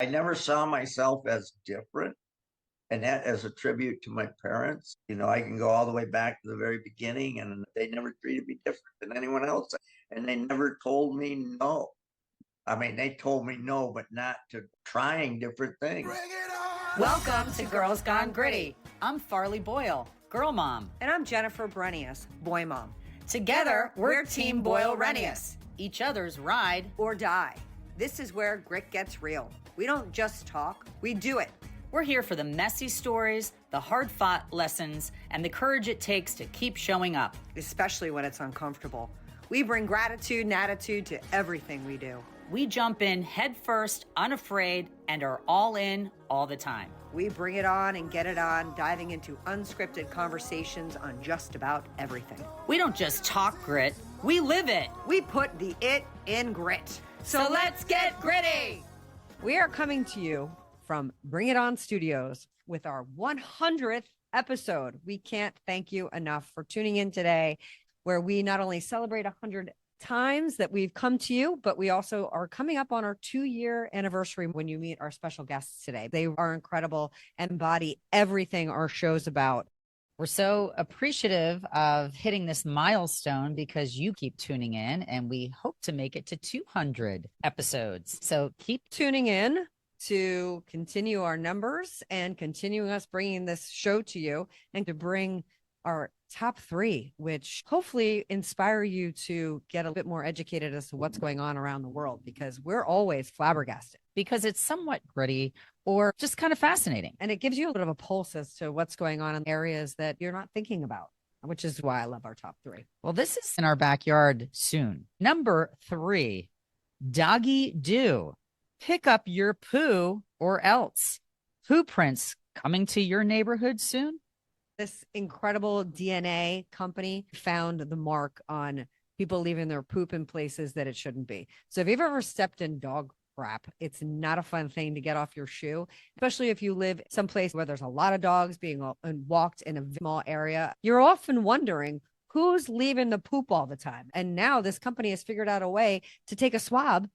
I never saw myself as different, and that as a tribute to my parents. I can go all the way back to the very beginning, and they never treated me different than anyone else. And they never told me no. I mean, they told me no, but not to trying different things. Welcome to Girls Gone Gritty. I'm Farley Boyle, girl mom. And I'm Jennifer Brenius, boy mom. Together, we're Team Boyle Renius. Each other's ride or die. This is where grit gets real. We don't just talk, we do it. We're here for the messy stories, the hard-fought lessons, and the courage it takes to keep showing up. Especially when it's uncomfortable. We bring gratitude and attitude to everything we do. We jump in head first, unafraid, and are all in all the time. We bring it on and get it on, diving into unscripted conversations on just about everything. We don't just talk grit, we live it. We put the it in grit. So let's get gritty. We are coming to you from Bring It On Studios with our 100th episode. We can't thank you enough for tuning in today, where we not only celebrate 100 times that we've come to you, but we also are coming up on our 2-year anniversary when you meet our special guests today. They are incredible and embody everything our show's about. We're so appreciative of hitting this milestone because you keep tuning in, and we hope to make it to 200 episodes. So keep tuning in to continue our numbers and continuing us bringing this show to you, and to bring our top 3, which hopefully inspire you to get a bit more educated as to what's going on around the world, because we're always flabbergasted. Because it's somewhat gritty or just kind of fascinating. And it gives you a bit of a pulse as to what's going on in areas that you're not thinking about, which is why I love our top 3. Well, this is in our backyard soon. Number 3, doggy do. Pick up your poo or else. Poo prints coming to your neighborhood soon. This incredible DNA company found the mark on people leaving their poop in places that it shouldn't be. So if you've ever stepped in dog crap, it's not a fun thing to get off your shoe, especially if you live someplace where there's a lot of dogs being walked in a small area. You're often wondering who's leaving the poop all the time. And now this company has figured out a way to take a swab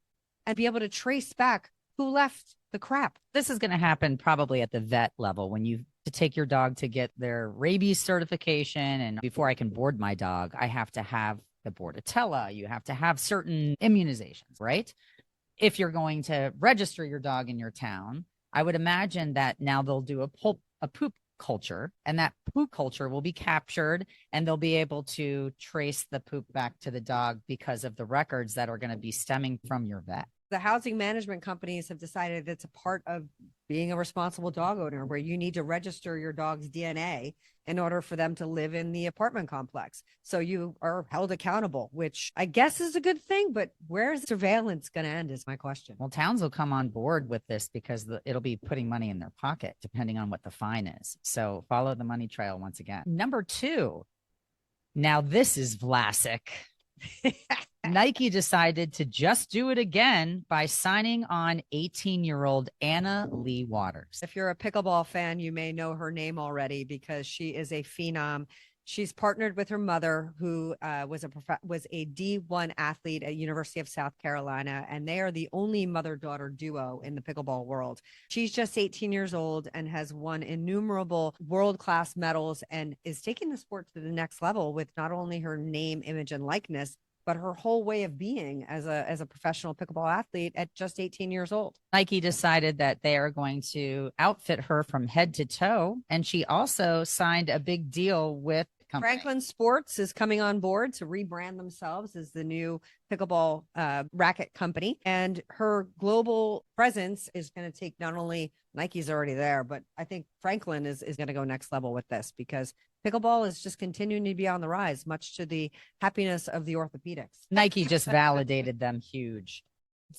and be able to trace back who left the crap. This is going to happen probably at the vet level when you to take your dog to get their rabies certification. And before I can board my dog, I have to have the Bordetella. You have to have certain immunizations, right? If you're going to register your dog in your town, I would imagine that now they'll do a poop culture, and that poop culture will be captured, and they'll be able to trace the poop back to the dog because of the records that are going to be stemming from your vet. The housing management companies have decided it's a part of being a responsible dog owner, where you need to register your dog's DNA in order for them to live in the apartment complex. So you are held accountable, which I guess is a good thing, but where's surveillance going to end is my question. Well, towns will come on board with this because it'll be putting money in their pocket, depending on what the fine is. So follow the money trail once again. Number 2. Now this is Vlasic. Nike decided to just do it again by signing on 18-year-old Anna Lee Waters. If you're a pickleball fan, you may know her name already because she is a phenom. She's partnered with her mother, who was a D1 athlete at University of South Carolina, and they are the only mother-daughter duo in the pickleball world. She's just 18 years old and has won innumerable world-class medals and is taking the sport to the next level with not only her name, image, and likeness, but her whole way of being as a professional pickleball athlete at just 18 years old. Nike decided that they are going to outfit her from head to toe, and she also signed a big deal with Franklin Sports is coming on board to rebrand themselves as the new pickleball racket company. And her global presence is going to take not only Nike's already there, but I think Franklin is going to go next level with this, because pickleball is just continuing to be on the rise, much to the happiness of the orthopedics. Nike just validated them huge.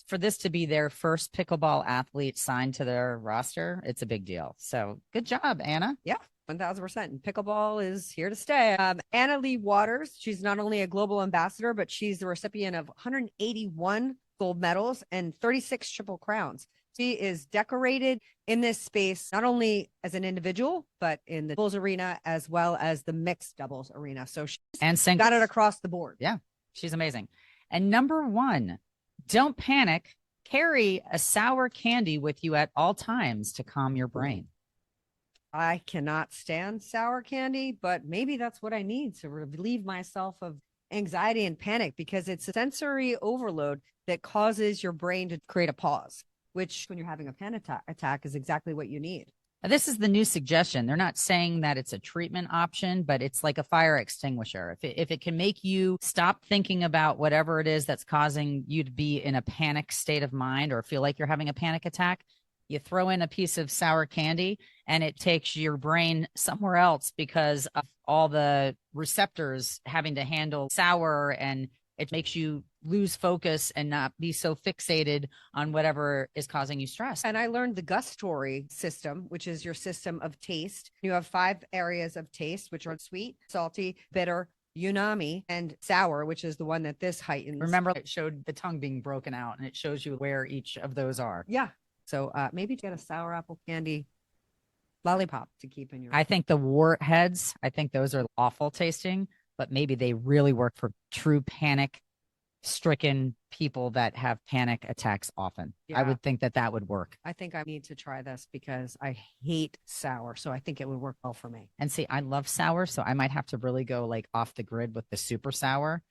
For this to be their first pickleball athlete signed to their roster, it's a big deal. So good job, Anna. Yeah. 1000%. And pickleball is here to stay. Anna Lee Waters, she's not only a global ambassador, but she's the recipient of 181 gold medals and 36 triple crowns. She is decorated in this space, not only as an individual, but in the doubles arena as well as the mixed doubles arena. So she's got it across the board. Yeah, she's amazing. And number 1, don't panic. carry a sour candy with you at all times to calm your brain. I cannot stand sour candy, but maybe that's what I need to relieve myself of anxiety and panic, because it's a sensory overload that causes your brain to create a pause, which when you're having a panic attack is exactly what you need. This is the new suggestion. They're not saying that it's a treatment option, but it's like a fire extinguisher. If it can make you stop thinking about whatever it is that's causing you to be in a panic state of mind or feel like you're having a panic attack, you throw in a piece of sour candy and it takes your brain somewhere else because of all the receptors having to handle sour, and it makes you lose focus and not be so fixated on whatever is causing you stress. And I learned the gustatory system, which is your system of taste. You have 5 areas of taste, which are sweet, salty, bitter, umami, and sour, which is the one that this heightens. Remember, it showed the tongue being broken out, and it shows you where each of those are. Yeah. So maybe get a sour apple candy lollipop to keep in your. I think the wart heads, I think those are awful tasting, but maybe they really work for true panic stricken people that have panic attacks often. Yeah. I would think that would work. I think I need to try this because I hate sour. So I think it would work well for me. And see, I love sour, so I might have to really go like off the grid with the super sour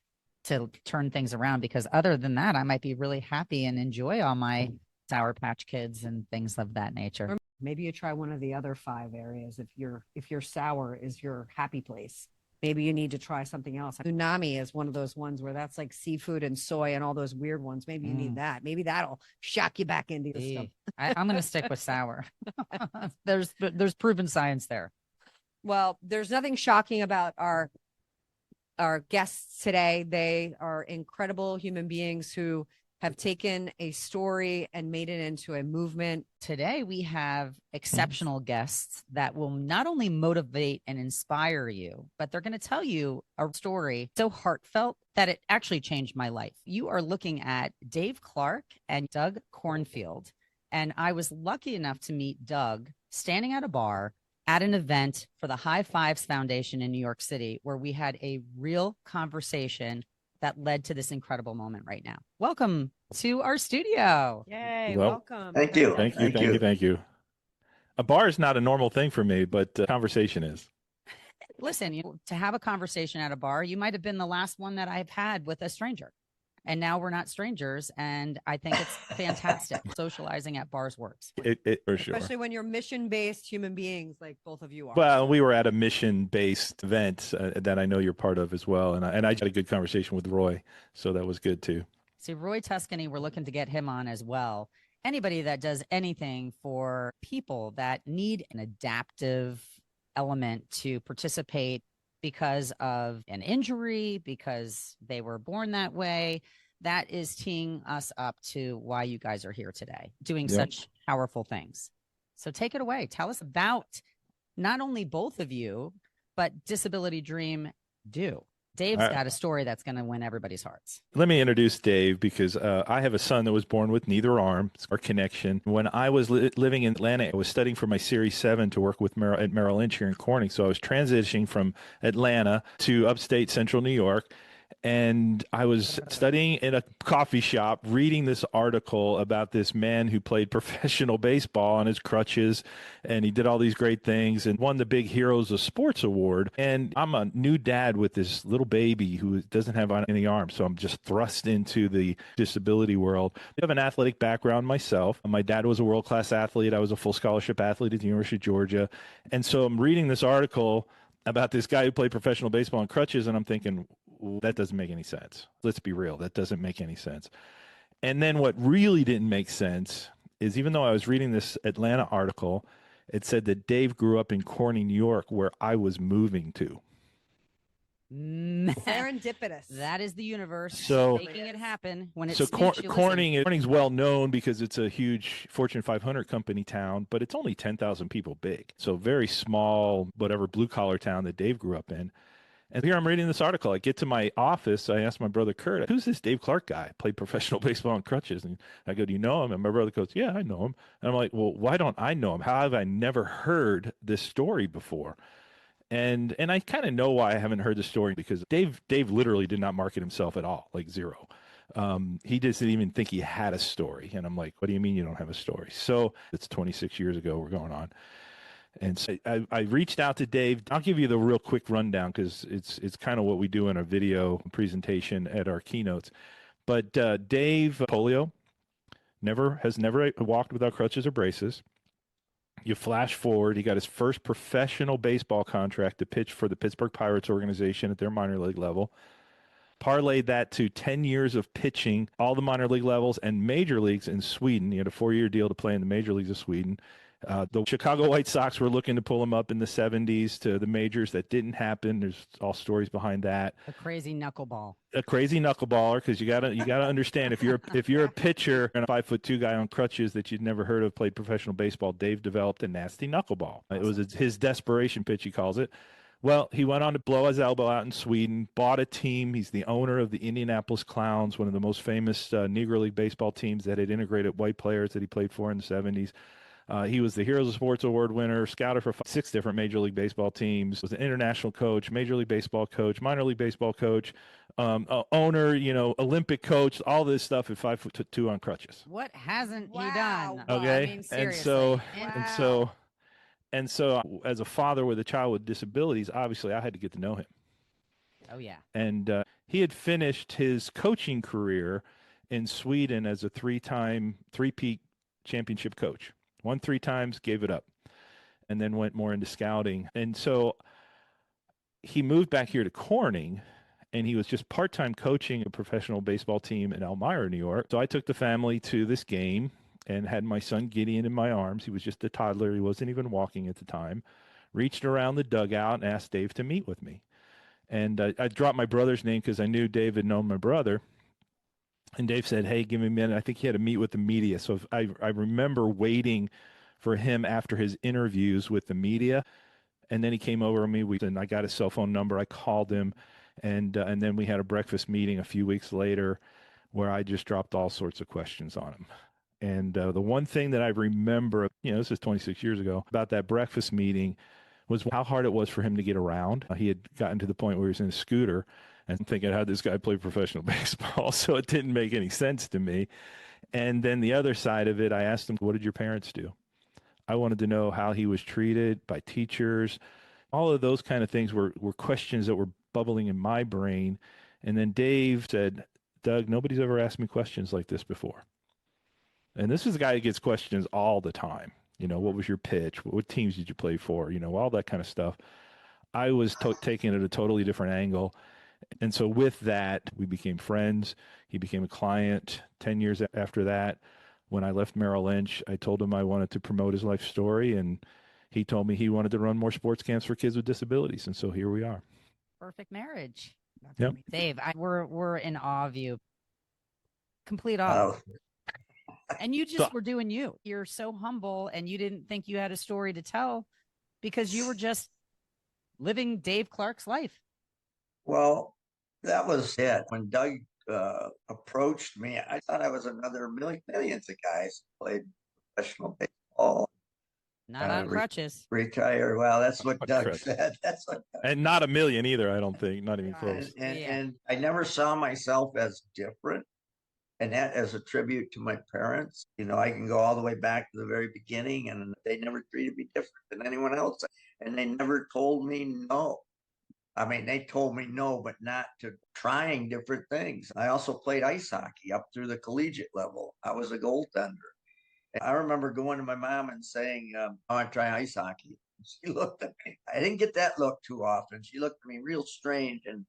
to turn things around, because other than that, I might be really happy and enjoy all my Sour Patch Kids and things of that nature. Or maybe you try one of the other 5 areas. If your sour is your happy place, maybe you need to try something else. Unami is one of those ones where that's like seafood and soy and all those weird ones. Maybe you need that. Maybe that'll shock you back into the stuff. I'm going to stick with sour. There's proven science there. Well, there's nothing shocking about our guests today. They are incredible human beings who have taken a story and made it into a movement. Today, we have exceptional guests that will not only motivate and inspire you, but they're going to tell you a story so heartfelt that it actually changed my life. You are looking at Dave Clark and Doug Cornfield. And I was lucky enough to meet Doug standing at a bar at an event for the High Fives Foundation in New York City, where we had a real conversation that led to this incredible moment right now. Welcome to our studio. Yay, Well, welcome. Thank you. Thank you. A bar is not a normal thing for me, but conversation is. Listen, to have a conversation at a bar, you might have been the last one that I've had with a stranger. And now we're not strangers. And I think it's fantastic. Socializing at bars works. It for sure. Especially when you're mission-based human beings like both of you are. Well, we were at a mission-based event that I know you're part of as well. And I had a good conversation with Roy. So that was good too. See, Roy Tuscany, we're looking to get him on as well. Anybody that does anything for people that need an adaptive element to participate because of an injury, because they were born that way, that is teeing us up to why you guys are here today, doing such powerful things. So take it away. Tell us about not only both of you, but Disability Dream Do. Dave's got a story that's going to win everybody's hearts. Let me introduce Dave because I have a son that was born with neither arm. It's our connection. When I was living in Atlanta, I was studying for my Series 7 to work with at Merrill Lynch here in Corning. So I was transitioning from Atlanta to upstate central New York. And I was studying in a coffee shop, reading this article about this man who played professional baseball on his crutches, and he did all these great things and won the Big Heroes of Sports Award. And I'm a new dad with this little baby who doesn't have any arms, so I'm just thrust into the disability world. I have an athletic background myself. My dad was a world-class athlete. I was a full scholarship athlete at the University of Georgia. And so I'm reading this article about this guy who played professional baseball on crutches, and I'm thinking, that doesn't make any sense. Let's be real. That doesn't make any sense. And then what really didn't make sense is, even though I was reading this Atlanta article, it said that Dave grew up in Corning, New York, where I was moving to. Serendipitous. That is the universe making it happen when it's Corning's well known because it's a huge Fortune 500 company town, but it's only 10,000 people big. So very small, whatever blue collar town that Dave grew up in. And here I'm reading this article. I get to my office. I ask my brother, Kurt, who's this Dave Clark guy? Played professional baseball on crutches. And I go, do you know him? And my brother goes, yeah, I know him. And I'm like, well, why don't I know him? How have I never heard this story before? And I kind of know why I haven't heard the story, because Dave literally did not market himself at all, like zero. He just didn't even think he had a story. And I'm like, what do you mean you don't have a story? So it's 26 years ago we're going on. And so I reached out to Dave. I'll give you the real quick rundown because it's kind of what we do in our video presentation at our keynotes. But Dave, polio, has never walked without crutches or braces. You flash forward, he got his first professional baseball contract to pitch for the Pittsburgh Pirates organization at their minor league level. Parlayed that to 10 years of pitching all the minor league levels and major leagues in Sweden. He had a 4-year deal to play in the major leagues of Sweden. The Chicago White Sox were looking to pull him up in the 70s to the majors. That didn't happen. There's all stories behind that. A crazy knuckleball. A crazy knuckleballer, because you gotta understand, if you're a pitcher and a 5'2" guy on crutches that you'd never heard of played professional baseball, Dave developed a nasty knuckleball. It was his desperation pitch, he calls it. Well, he went on to blow his elbow out in Sweden, bought a team. He's the owner of the Indianapolis Clowns, one of the most famous Negro League baseball teams that had integrated white players that he played for in the 70s. He was the Heroes of Sports Award winner, scouted for 6 different Major League Baseball teams, was an international coach, Major League Baseball coach, minor league baseball coach, owner, Olympic coach, all this stuff at 5'2" on crutches. What hasn't he Wow. done? Okay. I mean, And seriously. so as a father with a child with disabilities, obviously I had to get to know him. Oh, yeah. And he had finished his coaching career in Sweden as a 3-peat championship coach. Won 3 times, gave it up, and then went more into scouting. And so he moved back here to Corning, and he was just part-time coaching a professional baseball team in Elmira, New York. So I took the family to this game and had my son Gideon in my arms. He was just a toddler. He wasn't even walking at the time. Reached around the dugout and asked Dave to meet with me. And I dropped my brother's name because I knew Dave had known my brother. And Dave said, hey, give me a minute. I think he had to meet with the media. So I remember waiting for him after his interviews with the media. And then he came over to me, and I got his cell phone number. I called him, and then we had a breakfast meeting a few weeks later where I just dropped all sorts of questions on him. And the one thing that I remember, this is 26 years ago, about that breakfast meeting was how hard it was for him to get around. He had gotten to the point where he was in a scooter and thinking, how this guy played professional baseball? So it didn't make any sense to me. And then the other side of it, I asked him, what did your parents do? I wanted to know how he was treated by teachers. All of those kind of things were questions that were bubbling in my brain. And then Dave said, Doug, nobody's ever asked me questions like this before. And this is a guy who gets questions all the time. What was your pitch? What teams did you play for? All that kind of stuff. I was taking it at a totally different angle. And so with that, we became friends. He became a client 10 years after that. When I left Merrill Lynch, I told him I wanted to promote his life story, and he told me he wanted to run more sports camps for kids with disabilities. And so here we are. Perfect marriage. Yep. Dave, we're in awe of you. Complete awe. And you just were doing you. You're so humble, and you didn't think you had a story to tell because you were just living Dave Clark's life. Well, that was it. When Doug approached me, I thought I was another millions of guys who played professional baseball. Not on crutches. Retired. Well, that's what Doug said. That's what. And not a million either, I don't think. Not even close. And I never saw myself as different. And that as a tribute to my parents. I can go all the way back to the very beginning, and they never treated me different than anyone else. And they never told me no. I mean, they told me no, but not to trying different things. I also played ice hockey up through the collegiate level. I was a goaltender. And I remember going to my mom and saying, I want to try ice hockey. She looked at me. I didn't get that look too often. She looked at me real strange, and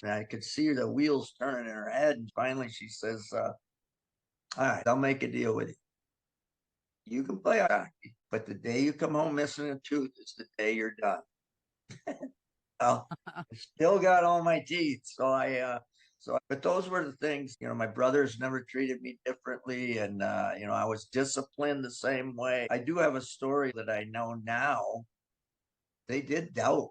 I could see the wheels turning in her head. And finally she says, all right, I'll make a deal with you. You can play hockey, but the day you come home missing a tooth is the day you're done. Well, I still got all my teeth. But those were the things, my brothers never treated me differently. And, I was disciplined the same way. I do have a story that I know now. They did doubt.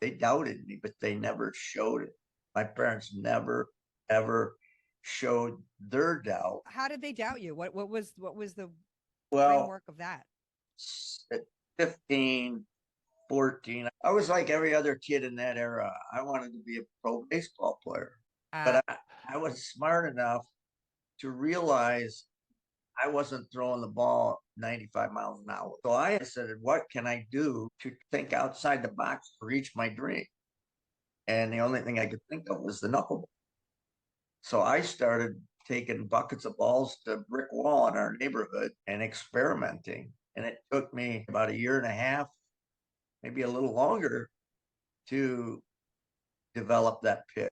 They doubted me, but they never showed it. My parents never, ever showed their doubt. How did they doubt you? What was the framework of that? At 15, 14, I was like every other kid in that era. I wanted to be a pro baseball player. But I was smart enough to realize I wasn't throwing the ball 95 miles an hour. So I said, what can I do to think outside the box to reach my dream? And the only thing I could think of was the knuckleball. So I started taking buckets of balls to a brick wall in our neighborhood and experimenting. And it took me about a year and a half, maybe a little longer, to develop that pitch.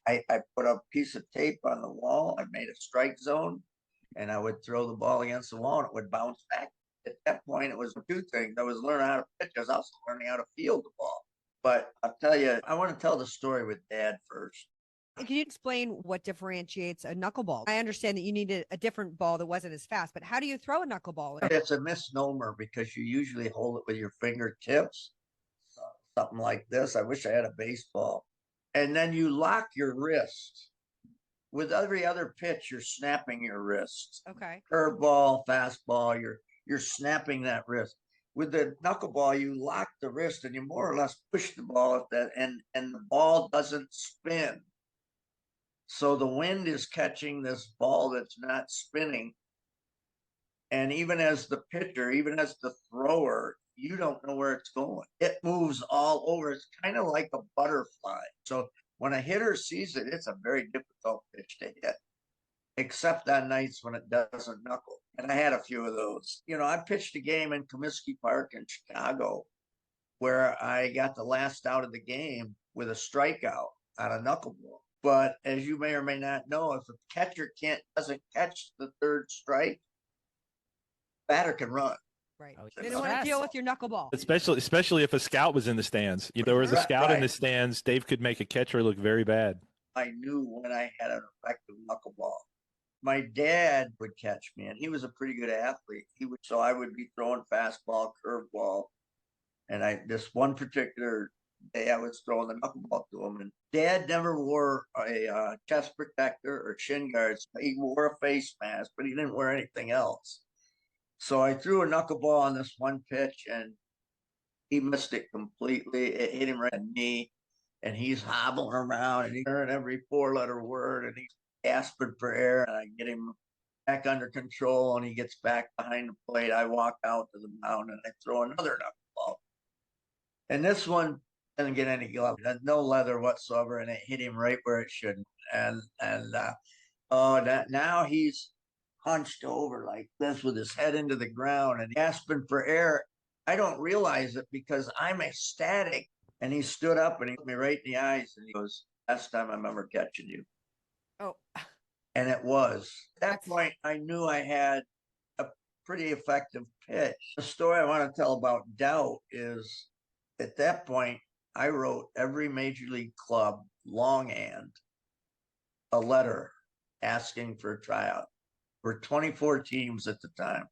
I put a piece of tape on the wall. I made a strike zone, and I would throw the ball against the wall, and it would bounce back. At that point, it was two things. I was learning how to pitch. I was also learning how to field the ball. But I'll tell you, I want to tell the story with Dad first. Can you explain what differentiates a knuckleball? I understand that you needed a different ball that wasn't as fast, but how do you throw a knuckleball? It's a misnomer because you usually hold it with your fingertips, something like this. I wish I had a baseball. And then you lock your wrist. With every other pitch, you're snapping your wrist. Okay. Curveball, fastball, you're snapping that wrist. With the knuckleball, you lock the wrist and you more or less push the ball at that, and the ball doesn't spin. So the wind is catching this ball that's not spinning. And even as the pitcher, even as the thrower, you don't know where it's going. It moves all over. It's kind of like a butterfly. So when a hitter sees it, it's a very difficult pitch to hit, except on nights when it doesn't knuckle. And I had a few of those. You know, I pitched a game in Comiskey Park in Chicago where I got the last out of the game with a strikeout on a knuckleball. But as you may or may not know, if a catcher doesn't catch the third strike, batter can run. Right. Oh, They don't want to deal with your knuckleball. Especially if a scout was in the stands. If there was a scout in the stands, Dave could make a catcher look very bad. I knew when I had an effective knuckleball. My dad would catch me, and he was a pretty good athlete. So I would be throwing fastball, curveball, and this one particular day I was throwing the knuckleball to him, and Dad never wore a chest protector or shin guards. He wore a face mask, but he didn't wear anything else. So I threw a knuckleball on this one pitch, and he missed it completely. It hit him right in the knee, and he's hobbling around, and he's hearing every four-letter word, and he's gasping for air. And I get him back under control, and he gets back behind the plate. I walk out to the mound, and I throw another knuckleball. And this one didn't get any glove, no leather whatsoever, and it hit him right where it shouldn't. Now he's hunched over like this with his head into the ground and gasping for air. I don't realize it because I'm ecstatic. And he stood up and he looked me right in the eyes and he goes, "Last time I remember catching you." Oh. And it was. At that point, I knew I had a pretty effective pitch. The story I want to tell about doubt is at that point, I wrote every major league club longhand a letter asking for a tryout. There were 24 teams at the time.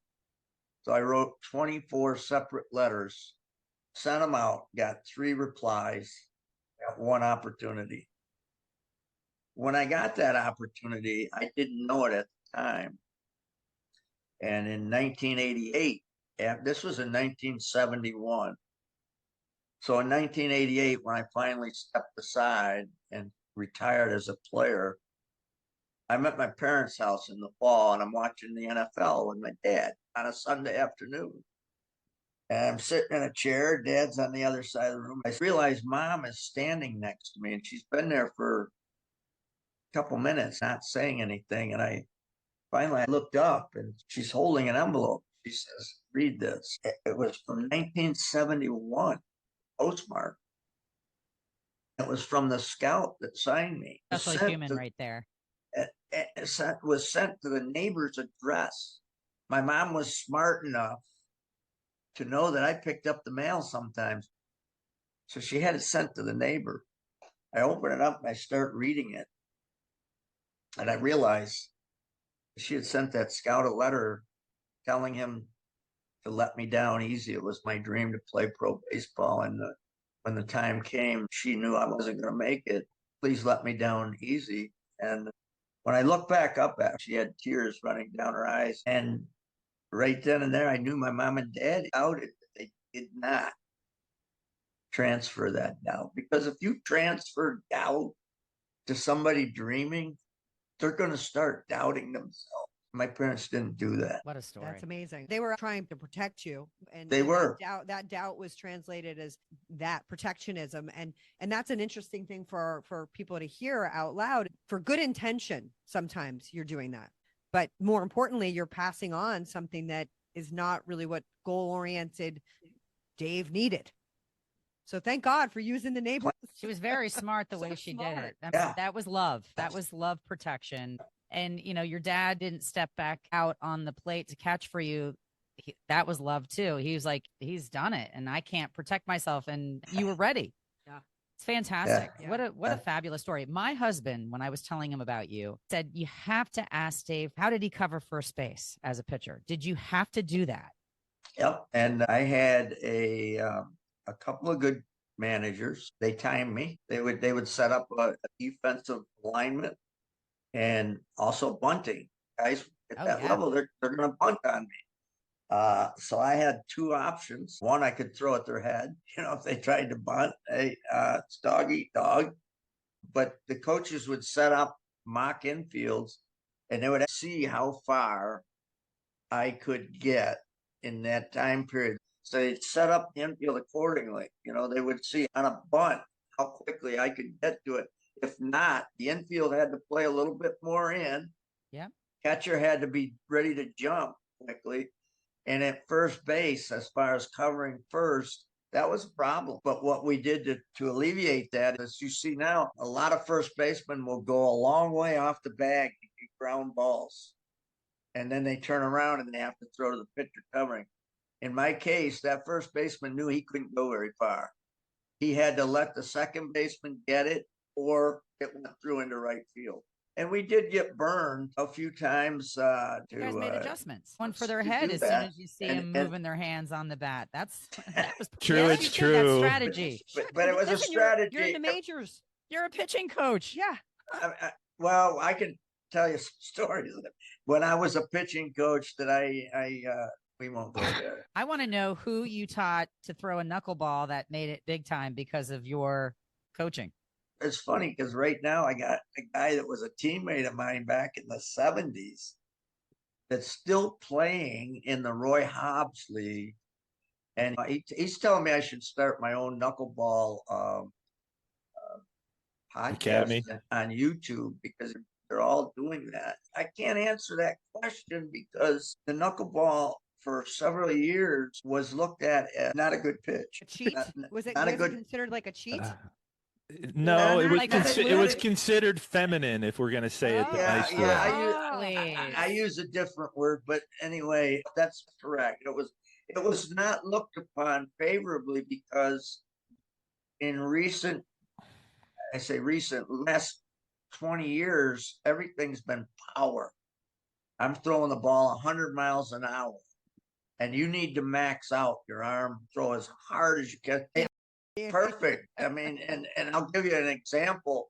So I wrote 24 separate letters, sent them out, got 3 replies, got 1 opportunity. When I got that opportunity, I didn't know it at the time. And in 1988, this was in 1971. So in 1988, when I finally stepped aside and retired as a player, I'm at my parents' house in the fall and I'm watching the NFL with my dad on a Sunday afternoon. And I'm sitting in a chair, Dad's on the other side of the room. I realize Mom is standing next to me and she's been there for a couple minutes, not saying anything. And I finally looked up and she's holding an envelope. She says, "Read this." It was from 1971, postmark. It was from the scout that signed me. That's like human right there. It was sent to the neighbor's address. My mom was smart enough to know that I picked up the mail sometimes. So she had it sent to the neighbor. I open it up and I start reading it. And I realized she had sent that scout a letter telling him to let me down easy. It was my dream to play pro baseball. And when the time came, she knew I wasn't going to make it. Please let me down easy. And when I look back up at her, she had tears running down her eyes. And right then and there, I knew my mom and dad doubted that they did not transfer that doubt. Because if you transfer doubt to somebody dreaming, they're going to start doubting themselves. My parents didn't do that. What a story. That's amazing. They were trying to protect you. And They were. That doubt was translated as that protectionism. And that's an interesting thing for people to hear out loud. For good intention, sometimes you're doing that. But more importantly, you're passing on something that is not really what goal-oriented Dave needed. So thank God for using the neighbor. She was very smart the way she did it. I mean, Yeah. that was love. That was love protection. And, your dad didn't step back out on the plate to catch for you. That was love too. He was like, he's done it and I can't protect myself. And you were ready. Yeah. It's fantastic. Yeah. What a fabulous story. My husband, when I was telling him about you, said, you have to ask Dave, how did he cover first base as a pitcher? Did you have to do that? Yep. And I had a couple of good managers. They timed me. They would set up a defensive alignment and also bunting. Guys at that level, they're going to bunt on me. So I had two options. One, I could throw at their head. If they tried to bunt, hey, it's dog eat dog. But the coaches would set up mock infields, and they would see how far I could get in that time period. So they'd set up the infield accordingly. They would see on a bunt how quickly I could get to it. If not, the infield had to play a little bit more in. Yeah. Catcher had to be ready to jump quickly. And at first base, as far as covering first, that was a problem. But what we did to alleviate that is, you see now, a lot of first basemen will go a long way off the bag to get ground balls. And then they turn around and they have to throw to the pitcher covering. In my case, that first baseman knew he couldn't go very far. He had to let the second baseman get it, or it went through into right field. And we did get burned a few times. You guys made adjustments. One for their head as soon as you see them moving their hands on the bat. That was true. It's true. That's strategy. But it was a strategy. You're in the majors. You're a pitching coach. Yeah. Well, I can tell you some stories. When I was a pitching coach, that we won't go there. I want to know who you taught to throw a knuckleball that made it big time because of your coaching. It's funny because right now I got a guy that was a teammate of mine back in the 70s that's still playing in the Roy Hobbs League. And he's telling me I should start my own knuckleball podcast on YouTube because they're all doing that. I can't answer that question because the knuckleball for several years was looked at as not a good pitch. A cheat? Was it considered like a cheat? No, it was like it was considered feminine, if we're going to say it nicely. I use a different word, but anyway, that's correct. It was not looked upon favorably because in last 20 years, everything's been power. I'm throwing the ball 100 miles an hour, and you need to max out your arm, throw as hard as you can. Perfect. I mean, and I'll give you an example.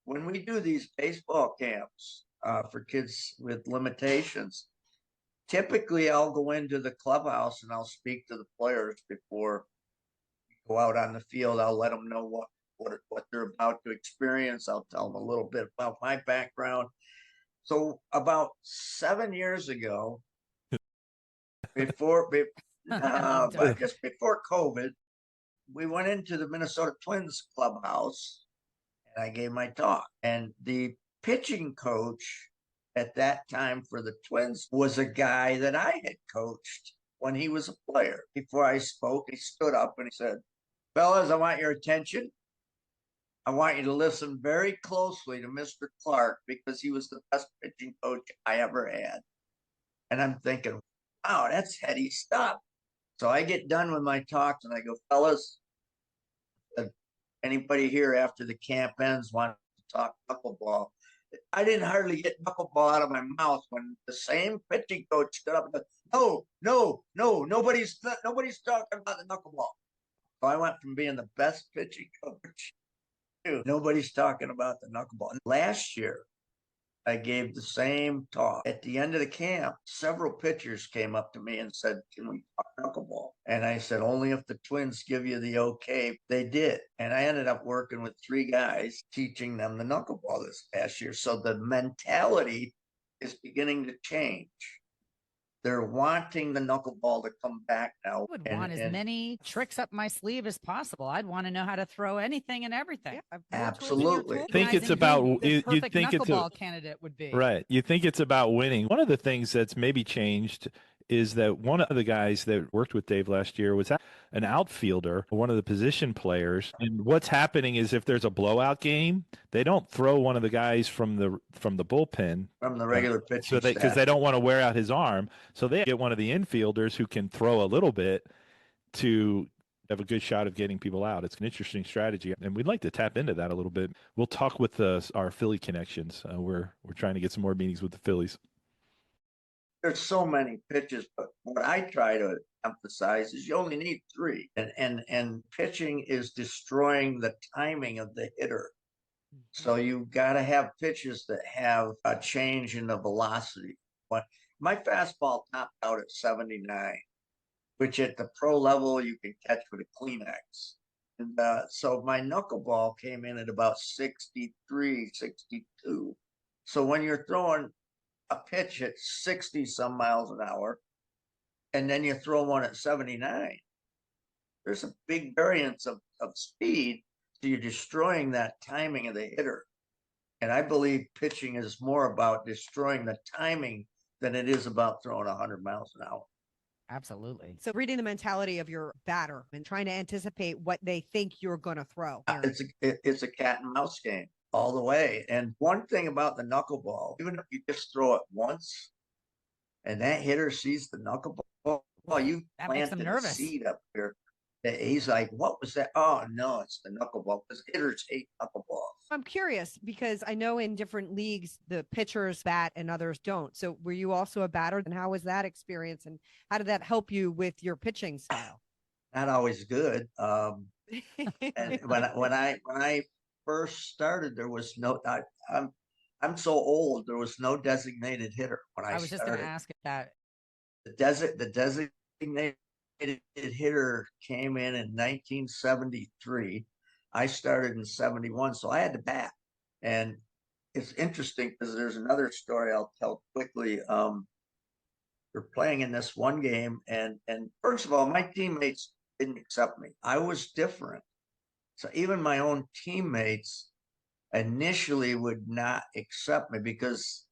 When we do these baseball camps for kids with limitations, typically I'll go into the clubhouse and I'll speak to the players before we go out on the field. I'll let them know what they're about to experience. I'll tell them a little bit about my background. So about 7 years ago, just before COVID, we went into the Minnesota Twins clubhouse and I gave my talk. And the pitching coach at that time for the Twins was a guy that I had coached when he was a player. Before I spoke, he stood up and he said, "Fellas, I want your attention. I want you to listen very closely to Mr. Clark because he was the best pitching coach I ever had." And I'm thinking, wow, that's heady stuff. So I get done with my talks and I go, "Fellas, anybody here after the camp ends want to talk knuckleball?" I didn't hardly get knuckleball out of my mouth when the same pitching coach stood up and said, no, nobody's talking about the knuckleball. So I went from being the best pitching coach to nobody's talking about the knuckleball. And last year, I gave the same talk. At the end of the camp, several pitchers came up to me and said, "Can we talk knuckleball?" And I said, only if the Twins give you the okay. They did. And I ended up working with 3 guys, teaching them the knuckleball this past year. So the mentality is beginning to change. They're wanting the knuckleball to come back now. I would want as many tricks up my sleeve as possible. I'd want to know how to throw anything and everything. Yeah, absolutely. I think it's about the you perfect think it's a knuckleball candidate would be. right. You think it's about winning. One of the things that's maybe changed is that one of the guys that worked with Dave last year was an outfielder, one of the position players. And what's happening is if there's a blowout game, they don't throw one of the guys from the bullpen from the regular pitching so because they don't want to wear out his arm. So they get one of the infielders who can throw a little bit to have a good shot of getting people out. It's an interesting strategy, and we'd like to tap into that a little bit. We'll talk with our Philly connections. We're trying to get some more meetings with the Phillies. There's so many pitches, but what I try to emphasize is you only need 3, and pitching is destroying the timing of the hitter. So you've got to have pitches that have a change in the velocity. But my fastball topped out at 79, which at the pro level you can catch with a Kleenex. And so my knuckleball came in at about 63, 62. So when you're throwing a pitch at 60 some miles an hour, and then you throw one at 79, there's a big variance of speed. So you're destroying that timing of the hitter. And I believe pitching is more about destroying the timing than it is about throwing 100 miles an hour. Absolutely. So reading the mentality of your batter and trying to anticipate what they think you're going to throw. It's a cat and mouse game all the way. And one thing about the knuckleball, even if you just throw it once and that hitter sees the knuckleball, you planted a seed up here. He's like, what was that? Oh, no, it's the knuckleball, because hitters hate knuckleballs. I'm curious because I know in different leagues, the pitchers bat and others don't. So were you also a batter? And how was that experience? And how did that help you with your pitching style? Not always good. And when I first started, there was no, I'm so old, there was no designated hitter when I was started. just going to ask if that. The designated hitter came in 1973. I started in 71, so I had to bat. And it's interesting because there's another story I'll tell quickly. We're playing in this one game, and first of all, my teammates didn't accept me. I was different. So even my own teammates initially would not accept me because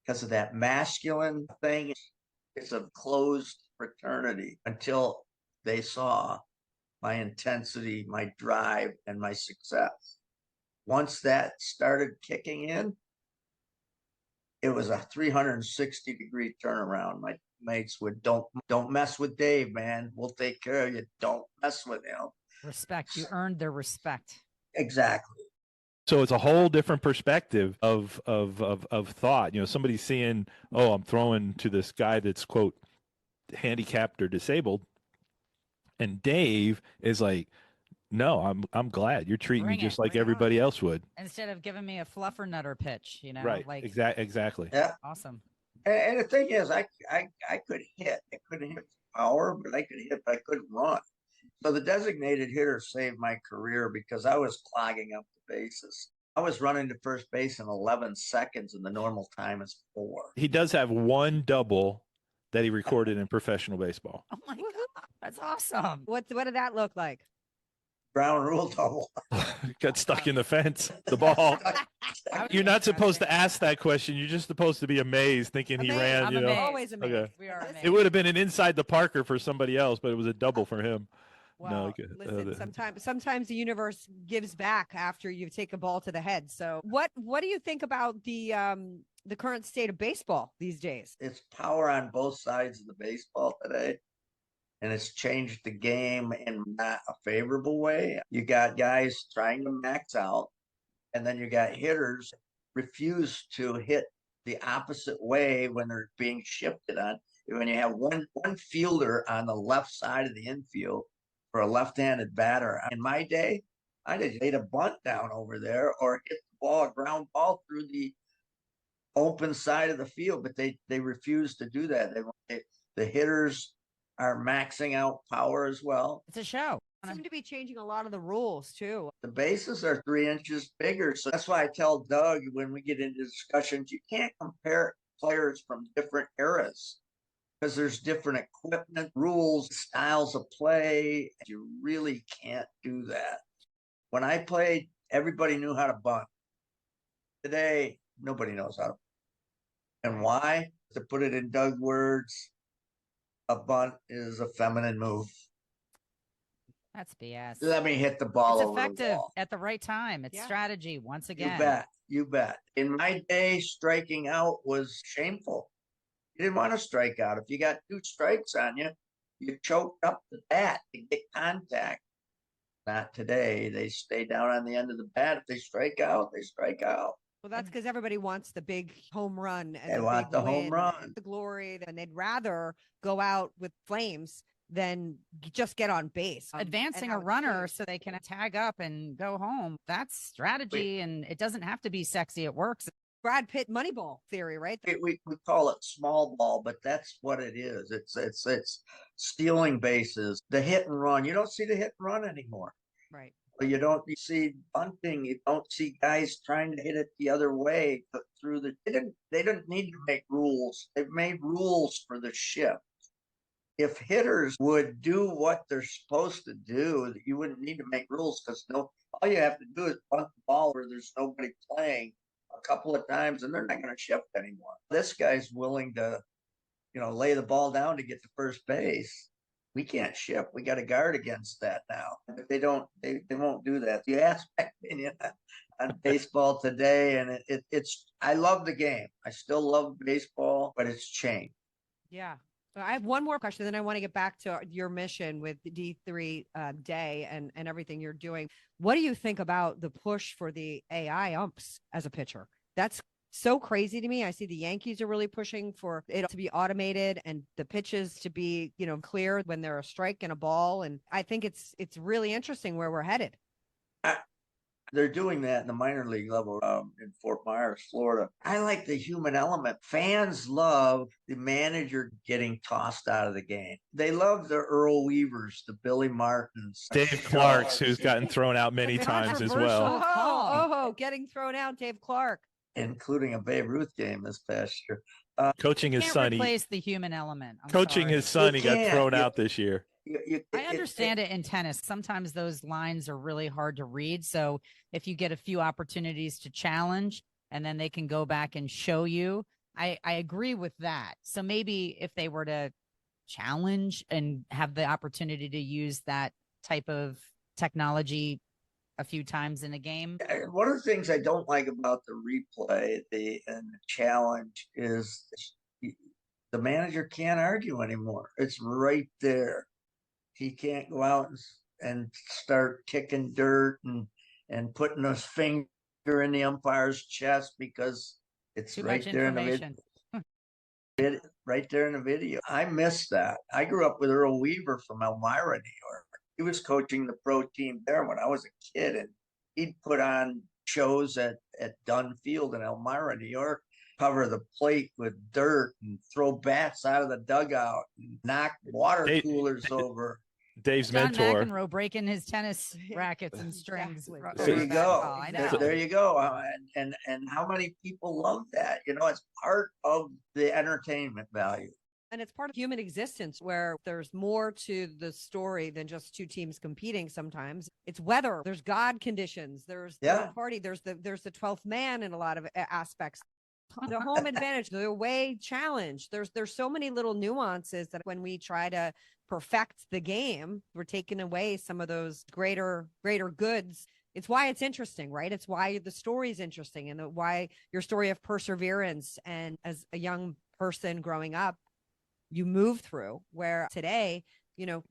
of that masculine thing. It's a closed fraternity until they saw my intensity, my drive, and my success. Once that started kicking in, it was a 360-degree turnaround. My mates would, don't mess with Dave, man. We'll take care of you. Don't mess with him. Respect. You earned their respect. Exactly. So it's a whole different perspective of thought. You know, somebody seeing, oh, I'm throwing to this guy that's, quote, handicapped or disabled, and Dave is like, no, I'm glad you're treating me just like everybody else would. Instead of giving me a fluffer nutter pitch, you know, right? like exactly. Yeah. Awesome. And the thing is, I could hit. I couldn't hit power, but I could hit, but I couldn't run. So the designated hitter saved my career because I was clogging up the bases. I was running to first base in 11 seconds, and the normal time is 4. He does have one double that he recorded in professional baseball. Oh my God, that's awesome. What did that look like? Ground rule double. Got stuck in the fence, the ball. You're not supposed to ask that question. You're just supposed to be amazed, thinking he ran. I'm you know, amazed. Always amazed. Okay. We are amazed. It would have been an inside the Parker for somebody else, but it was a double for him. Well, listen, sometimes the universe gives back after you take a ball to the head. So what do you think about the current state of baseball these days? It's power on both sides of the baseball today, and it's changed the game in not a favorable way. You got guys trying to max out, and then you got hitters refuse to hit the opposite way when they're being shifted on. When you have one fielder on the left side of the infield for a left-handed batter. In my day, I just laid a bunt down over there or hit the ball, a ground ball through the open side of the field, but they refused to do that. The hitters are maxing out power as well. It's a show. Seem to be changing a lot of the rules too. The bases are 3 inches bigger. So that's why I tell Doug when we get into discussions, you can't compare players from different eras because there's different equipment, rules, styles of play. You really can't do that. When I played, everybody knew how to bunt. Today, nobody knows how to. And why? To put it in Doug words, a bunt is a feminine move. That's BS. Let me hit the ball It's over the effective wall. at the right time. It's Yeah. strategy once again. You bet. You bet. In my day, striking out was shameful. You didn't want to strike out. If you got 2 strikes on you, you choked up the bat to get contact. Not today. They stay down on the end of the bat. If they strike out, they strike out. Well, that's because everybody wants the big home run and They want big the home win, run. the glory, and they'd rather go out with flames than just get on base. Advancing and a have it runner safe. so they can tag up and go home. That's strategy, and it doesn't have to be sexy. It works. Brad Pitt Moneyball theory, right? We call it small ball, but that's what it is. It's stealing bases. The hit and run. You don't see the hit and run anymore. Right. You don't see bunting. You don't see guys trying to hit it the other way through the. They didn't need to make rules. They've made rules for the shift. If hitters would do what they're supposed to do, you wouldn't need to make rules because all you have to do is bunt the ball where there's nobody playing a couple of times, and they're not going to shift anymore. This guy's willing to, lay the ball down to get to first base. We can't shift. We got to guard against that now. But they don't. They won't do that. You ask my opinion on baseball today, and it's. I love the game. I still love baseball, but it's changed. Yeah. I have one more question, then I want to get back to your mission with D3 Day and everything you're doing. What do you think about the push for the AI umps as a pitcher? That's so crazy to me. I see the Yankees are really pushing for it to be automated and the pitches to be, clear when they're a strike and a ball. And I think it's really interesting where we're headed. They're doing that in the minor league level in Fort Myers, Florida. I like the human element. Fans love the manager getting tossed out of the game. They love the Earl Weavers, the Billy Martins, Dave Clark's, who's gotten thrown out many times as well. Getting thrown out, Dave Clark. Including a Babe Ruth game this past year. Coaching his son. Replace the human element. Coaching his son, he got thrown out this year. I understand it in tennis. Sometimes those lines are really hard to read. So if you get a few opportunities to challenge and then they can go back and show you, I agree with that. So maybe if they were to challenge and have the opportunity to use that type of technology a few times in a game. One of the things I don't like about the replay and the challenge is the manager can't argue anymore. It's right there. He can't go out and start kicking dirt and putting his finger in the umpire's chest because it's Too right much there in the video. Right there in the video. I miss that. I grew up with Earl Weaver from Elmira, New York. He was coaching the pro team there when I was a kid, and he'd put on shows at Dunn Field in Elmira, New York, cover the plate with dirt and throw bats out of the dugout and knock water coolers over. Dave's John mentor. McEnroe breaking his tennis rackets and strings. There you go. I know. There you go. And how many people love that? It's part of the entertainment value. And it's part of human existence where there's more to the story than just 2 teams competing. Sometimes it's weather. There's God conditions. There's third party. There's the 12th man in a lot of aspects. The home advantage, the away challenge. There's so many little nuances that when we try to perfect the game, we're taking away some of those greater goods. It's why it's interesting, right? It's why the story is interesting and why your story of perseverance. And as a young person growing up, you move through where today,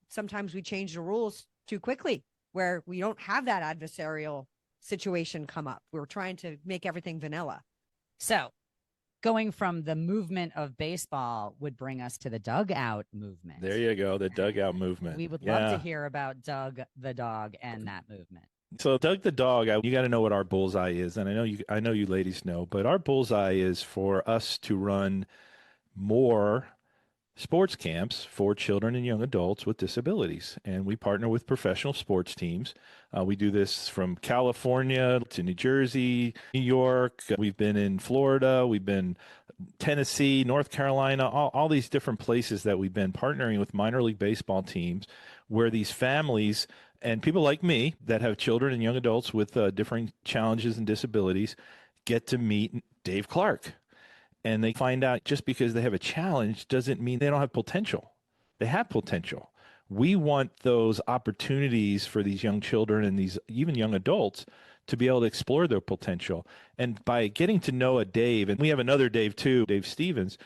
sometimes we change the rules too quickly where we don't have that adversarial situation come up. We're trying to make everything vanilla. So going from the movement of baseball would bring us to the dugout movement. There you go, the dugout movement. We would love to hear about Doug the dog and that movement. So Doug the dog, you got to know what our bullseye is, and I know you ladies know, but our bullseye is for us to run more sports camps for children and young adults with disabilities. And we partner with professional sports teams. We do this from California to New Jersey, New York. We've been in Florida. We've been Tennessee, North Carolina, all these different places that we've been partnering with minor league baseball teams where these families and people like me that have children and young adults with differing challenges and disabilities get to meet Dave Clark. And they find out just because they have a challenge doesn't mean they don't have potential. They have potential. We want those opportunities for these young children and these even young adults to be able to explore their potential. And by getting to know a Dave, and we have another Dave too, Dave Stevens,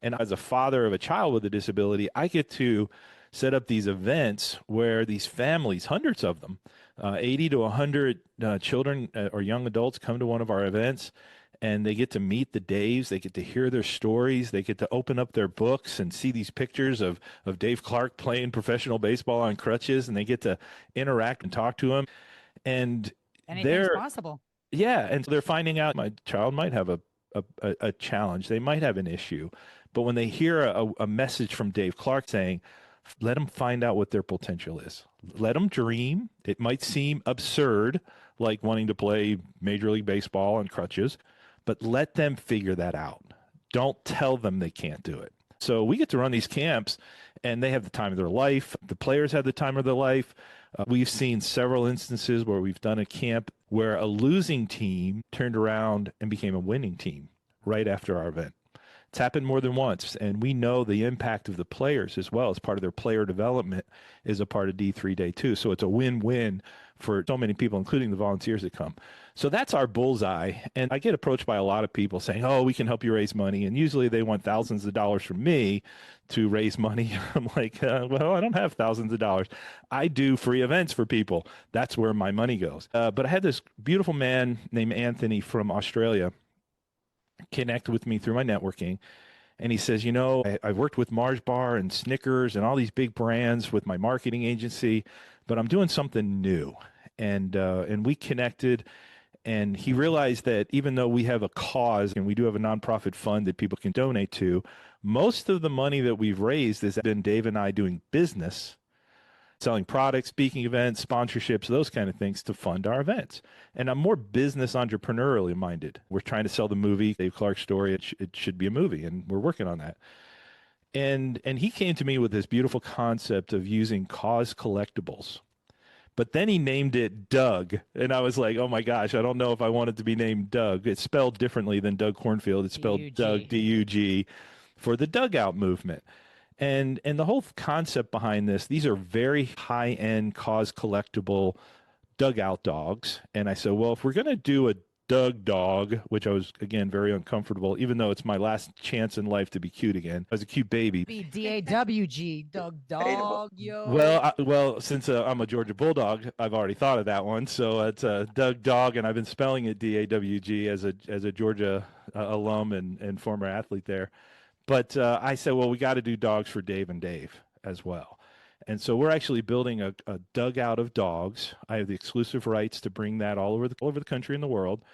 and as a father of a child with a disability, I get to set up these events where these families, hundreds of them, 80 to 100 children or young adults come to one of our events, and they get to meet the Daves. They get to hear their stories. They get to open up their books and see these pictures of Dave Clark playing professional baseball on crutches, and they get to interact and talk to him. And anything's possible. Yeah, and so they're finding out my child might have a challenge. They might have an issue. But when they hear a message from Dave Clark saying, let them find out what their potential is. Let them dream. It might seem absurd, like wanting to play Major League Baseball on crutches, but let them figure that out. Don't tell them they can't do it. So we get to run these camps, and they have the time of their life. The players have the time of their life. We've seen several instances where we've done a camp where a losing team turned around and became a winning team right after our event. It's happened more than once, and we know the impact of the players as well as part of their player development is a part of D3 Day 2. So it's a win-win for so many people, including the volunteers that come. So that's our bullseye. And I get approached by a lot of people saying, oh, we can help you raise money. And usually they want thousands of dollars from me to raise money. I'm like, well, I don't have thousands of dollars. I do free events for people. That's where my money goes. But I had this beautiful man named Anthony from Australia connect with me through my networking. And he says, I've worked with Mars Bar and Snickers and all these big brands with my marketing agency, but I'm doing something new. And we connected, and he realized that even though we have a cause and we do have a nonprofit fund that people can donate to, most of the money that we've raised has been Dave and I doing business, selling products, speaking events, sponsorships, those kind of things to fund our events. And I'm more business entrepreneurially minded. We're trying to sell the movie, Dave Clark's story. It should be a movie, and we're working on that. And he came to me with this beautiful concept of using cause collectibles. But then he named it Doug. And I was like, oh my gosh, I don't know if I want it to be named Doug. It's spelled differently than Doug Cornfield. It's spelled D-U-G. Doug, D-U-G, for the dugout movement. And the whole concept behind this, these are very high-end cause collectible dugout dogs. And I said, well, if we're going to do a Doug dog, which I was, again, very uncomfortable, even though it's my last chance in life to be cute again. I was a cute baby. Be D-A-W-G, Doug dog, yo. Well, since I'm a Georgia Bulldog, I've already thought of that one. So it's a Doug dog, and I've been spelling it D-A-W-G as a Georgia alum and former athlete there. But I said, well, we got to do dogs for Dave and Dave as well. And so we're actually building a dugout of dogs. I have the exclusive rights to bring that all over the country and the world.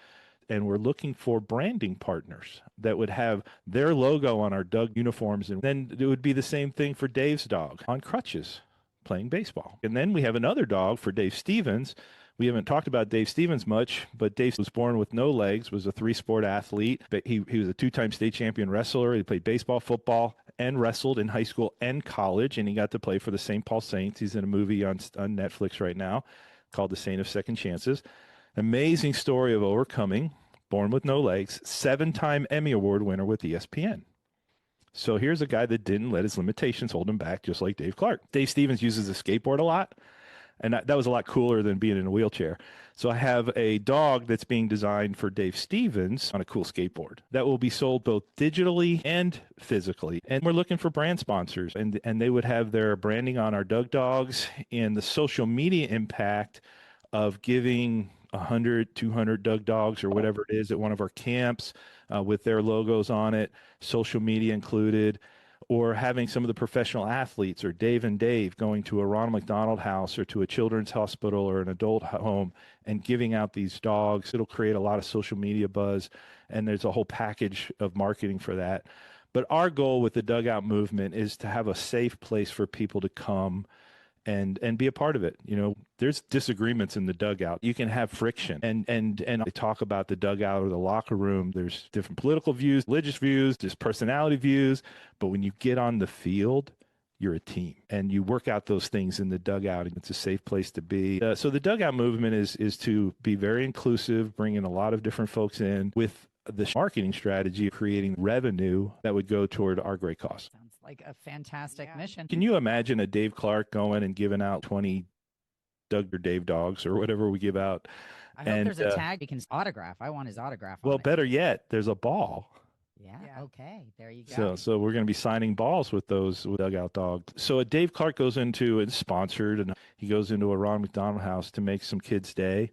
And we're looking for branding partners that would have their logo on our Doug uniforms. And then it would be the same thing for Dave's dog on crutches playing baseball. And then we have another dog for Dave Stevens. We haven't talked about Dave Stevens much, but Dave was born with no legs, was a 3-sport athlete. But he was a 2-time state champion wrestler. He played baseball, football, and wrestled in high school and college, and he got to play for the St. Paul Saints. He's in a movie on Netflix right now called The Saint of Second Chances. Amazing story of overcoming, born with no legs, 7-time Emmy Award winner with ESPN. So here's a guy that didn't let his limitations hold him back, just like Dave Clark. Dave Stevens uses a skateboard a lot. And that was a lot cooler than being in a wheelchair. So I have a dog that's being designed for Dave Stevens on a cool skateboard that will be sold both digitally and physically. And we're looking for brand sponsors, and they would have their branding on our Doug dogs and the social media impact of giving 100, 200 Doug dogs or whatever it is at one of our camps with their logos on it, social media included. Or having some of the professional athletes or Dave and Dave going to a Ronald McDonald House or to a children's hospital or an adult home and giving out these dogs. It'll create a lot of social media buzz, and there's a whole package of marketing for that. But our goal with the dugout movement is to have a safe place for people to come and be a part of it. You know, there's disagreements in the dugout. You can have friction, and they talk about the dugout or the locker room. There's different political views, religious views, just personality views. But when you get on the field, you're a team, and you work out those things in the dugout. It's a safe place to be. So the dugout movement is to be very inclusive, bringing a lot of different folks in with the marketing strategy of creating revenue that would go toward our great cause. Sounds like a fantastic mission. Can you imagine a Dave Clark going and giving out 20 Doug or Dave dogs or whatever we give out? I hope there's a tag he can autograph. I want his autograph. Well, on it. Better yet, there's a ball. Yeah. Okay. There you go. So we're going to be signing balls with those dugout dogs. So a Dave Clark goes into, it's sponsored, and he goes into a Ron McDonald house to make some kids' day.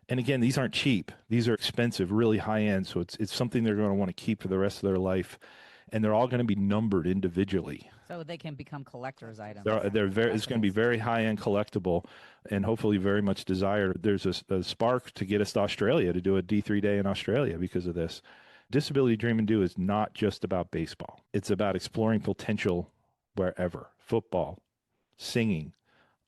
And again, these aren't cheap. These are expensive, really high end. So it's something they're going to want to keep for the rest of their life. And they're all going to be numbered individually. So they can become collector's items. It's going to be very high end collectible and hopefully very much desired. There's a spark to get us to Australia, to do a D3 day in Australia because of this. Disability Dream and Do is not just about baseball. It's about exploring potential wherever. Football, singing,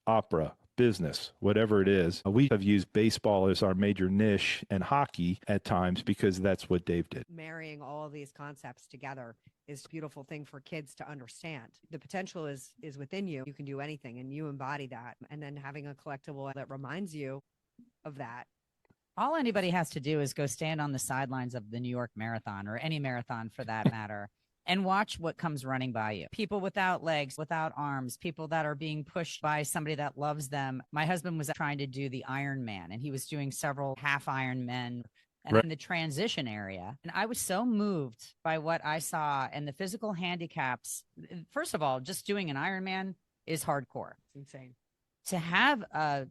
opera, business, whatever it is. We have used baseball as our major niche and hockey at times because that's what Dave did. Marrying all of these concepts together is a beautiful thing for kids to understand. The potential is within you. You can do anything and you embody that. And then having a collectible that reminds you of that. All anybody has to do is go stand on the sidelines of the New York Marathon or any marathon for that matter and watch what comes running by you. People without legs, without arms, people that are being pushed by somebody that loves them. My husband was trying to do the Ironman, and he was doing several half Ironmen and in the transition area. And I was so moved by what I saw and the physical handicaps. First of all, just doing an Ironman is hardcore. It's insane. To have a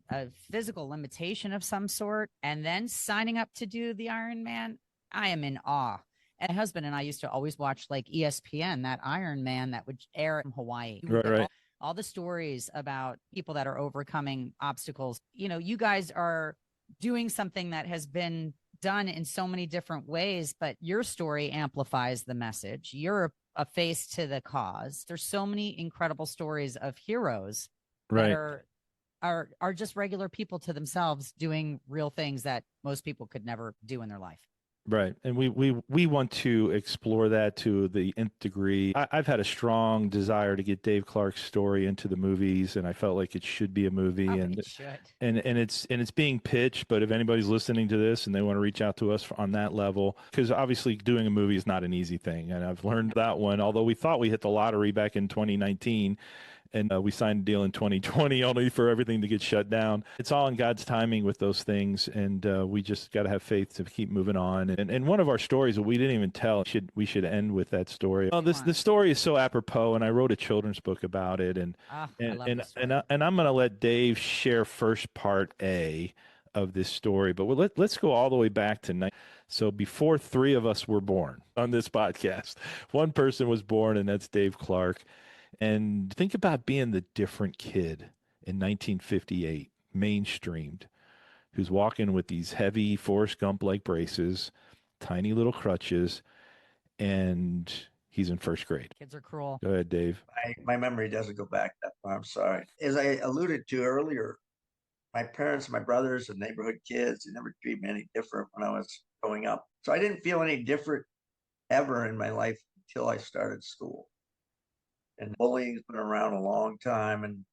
physical limitation of some sort and then signing up to do the Ironman, I am in awe. And my husband and I used to always watch like ESPN, that Ironman that would air in Hawaii. Right. All the stories about people that are overcoming obstacles. You know, you guys are doing something that has been done in so many different ways, but your story amplifies the message. You're a face to the cause. There's so many incredible stories of heroes that are just regular people to themselves doing real things that most people could never do in their life. Right. And we want to explore that to the nth degree. I've had a strong desire to get Dave Clark's story into the movies, and I felt like it should be a movie. It should. And it's being pitched, but if anybody's listening to this and they want to reach out to us on that level, because obviously doing a movie is not an easy thing. And I've learned that one, although we thought we hit the lottery back in 2019. And we signed a deal in 2020 only for everything to get shut down. It's all in God's timing with those things, and we just got to have faith to keep moving on. And one of our stories that we didn't even tell, we should end with that story. Well, the story is so apropos, and I wrote a children's book about it. And I'm going to let Dave share first part A of this story, but let's go all the way back to so before three of us were born on this podcast, one person was born, and that's Dave Clark. And think about being the different kid in 1958, mainstreamed, who's walking with these heavy Forrest Gump-like braces, tiny little crutches, and he's in first grade. Kids are cruel. Go ahead, Dave. My memory doesn't go back that far. I'm sorry. As I alluded to earlier, my parents, my brothers, and neighborhood kids, they never treated me any different when I was growing up. So I didn't feel any different ever in my life until I started school. And bullying's been around a long time, and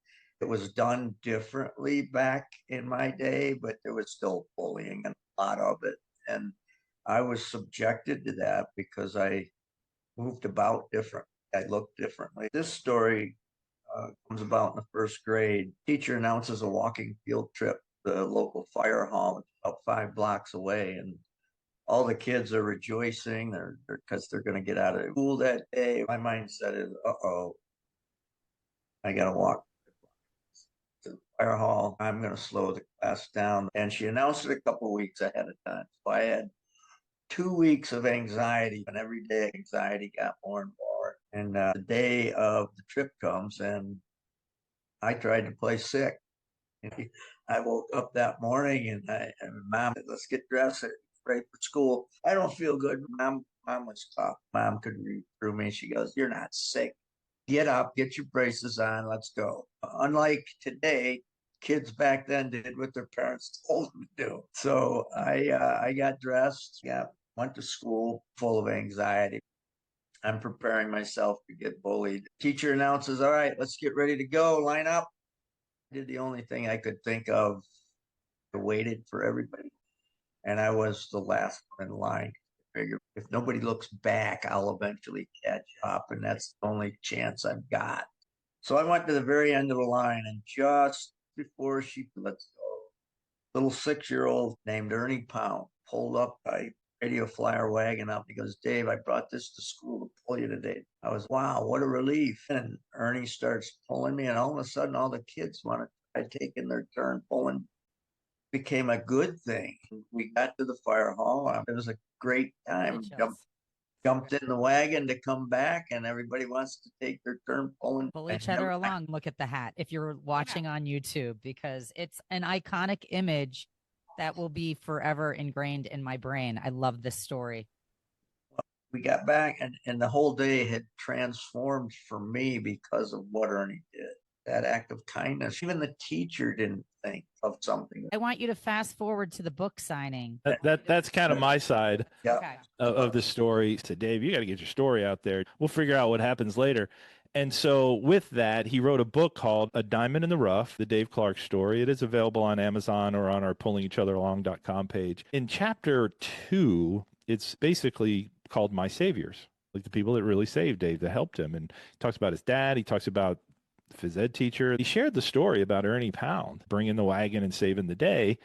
it was done differently back in my day, but there was still bullying and a lot of it. And I was subjected to that because I moved about different. I looked differently. This story comes about in the first grade. Teacher announces a walking field trip to the local fire hall about 5 blocks away, and all the kids are rejoicing because they're going to get out of school that day. My mindset is, I got to walk to the fire hall. I'm going to slow the class down. And she announced it a couple of weeks ahead of time. So I had 2 weeks of anxiety, and every day anxiety got more and more. And the day of the trip comes, and I tried to play sick. I woke up that morning and Mom, let's get dressed, ready for school. I don't feel good, Mom. Mom was tough. Mom could read through me. She goes, "You're not sick. Get up, get your braces on, let's go." Unlike today, kids back then did what their parents told them to do. So I got dressed, went to school full of anxiety. I'm preparing myself to get bullied. Teacher announces, "All right, let's get ready to go. Line up." Did the only thing I could think of. I waited for everybody, and I was the last one in line. I figured if nobody looks back, I'll eventually catch up, and that's the only chance I've got. So I went to the very end of the line, and just before she lets go, little 6-year-old named Ernie Pound pulled up by radio flyer wagon up. He goes, "Dave, I brought this to school to pull you today." I was, wow, what a relief. And Ernie starts pulling me, and all of a sudden, all the kids wanted to try taking their turn pulling. Became a good thing. We got to the fire hall. It was a great time. Jumped in the wagon to come back, and everybody wants to take their turn pulling. Pull each other along. Look at the hat if you're watching on YouTube, because it's an iconic image that will be forever ingrained in my brain. I love this story. We got back, and the whole day had transformed for me because of what Ernie did. That act of kindness. Even the teacher didn't think of something. I want you to fast forward to the book signing. That's kind of my side Okay. of the story. So, Dave, you got to get your story out there. We'll figure out what happens later. And so with that, he wrote a book called A Diamond in the Rough, the Dave Clark story. It is available on Amazon or on our pullingeachatheralong.com page. In chapter 2, it's basically called My Saviors, like the people that really saved Dave, that helped him. And he talks about his dad. He talks about phys ed teacher. He shared the story about Ernie Pound bringing the wagon and saving the day.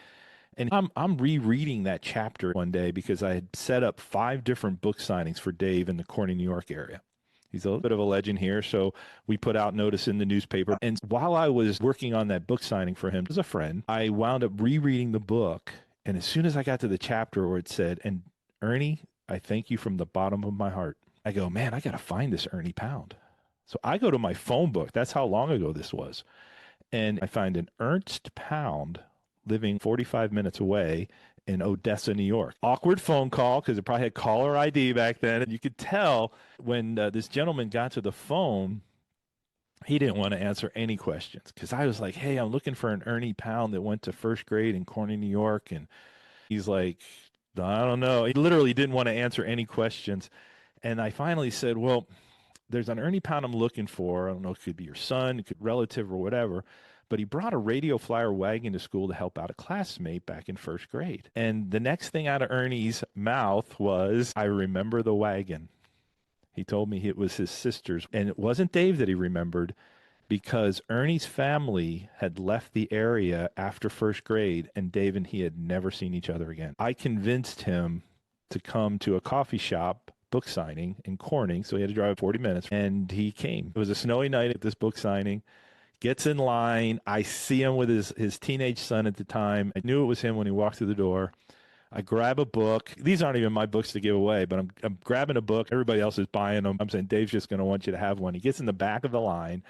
And I'm rereading that chapter one day because I had set up 5 different book signings for Dave in the Corning, New York area. He's a little bit of a legend here, so we put out notice in the newspaper. And while I was working on that book signing for him as a friend, I wound up rereading the book. And as soon as I got to the chapter where it said, "And Ernie, I thank you from the bottom of my heart," I go, man, I got to find this Ernie Pound. So I go to my phone book. That's how long ago this was. And I find an Ernst Pound living 45 minutes away in Odessa, New York. Awkward phone call because it probably had caller ID back then. And you could tell when this gentleman got to the phone, he didn't want to answer any questions because I was like, "Hey, I'm looking for an Ernie Pound that went to first grade in Corning, New York." And he's like, "I don't know." He literally didn't want to answer any questions. And I finally said, "Well, there's an Ernie Pound I'm looking for. I don't know, it could be your son, it could be relative or whatever." But he brought a radio flyer wagon to school to help out a classmate back in first grade. And the next thing out of Ernie's mouth was, "I remember the wagon." He told me it was his sister's. And it wasn't Dave that he remembered because Ernie's family had left the area after first grade and Dave and he had never seen each other again. I convinced him to come to a coffee shop book signing in Corning, so he had to drive 40 minutes, and he came. It was a snowy night at this book signing, gets in line. I see him with his teenage son at the time. I knew it was him when he walked through the door. I grab a book. These aren't even my books to give away, but I'm grabbing a book. Everybody else is buying them. I'm saying, "Dave's just going to want you to have one." He gets in the back of the line.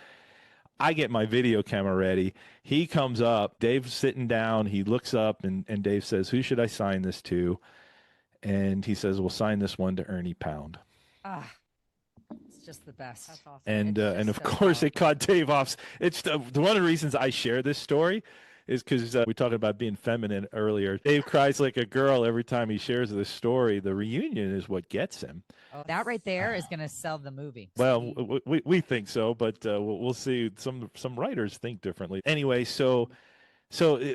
I get my video camera ready. He comes up. Dave's sitting down. He looks up, and Dave says, "Who should I sign this to?" And he says, "We'll sign this one to Ernie Pound." Ah, it's just the best. That's awesome. And of course, it caught Dave off. It's one of the reasons I share this story is because we talked about being feminine earlier. Dave cries like a girl every time he shares this story. The reunion is what gets him. Oh, that right there is going to sell the movie. Well, we think so, but we'll see. Some writers think differently. Anyway, so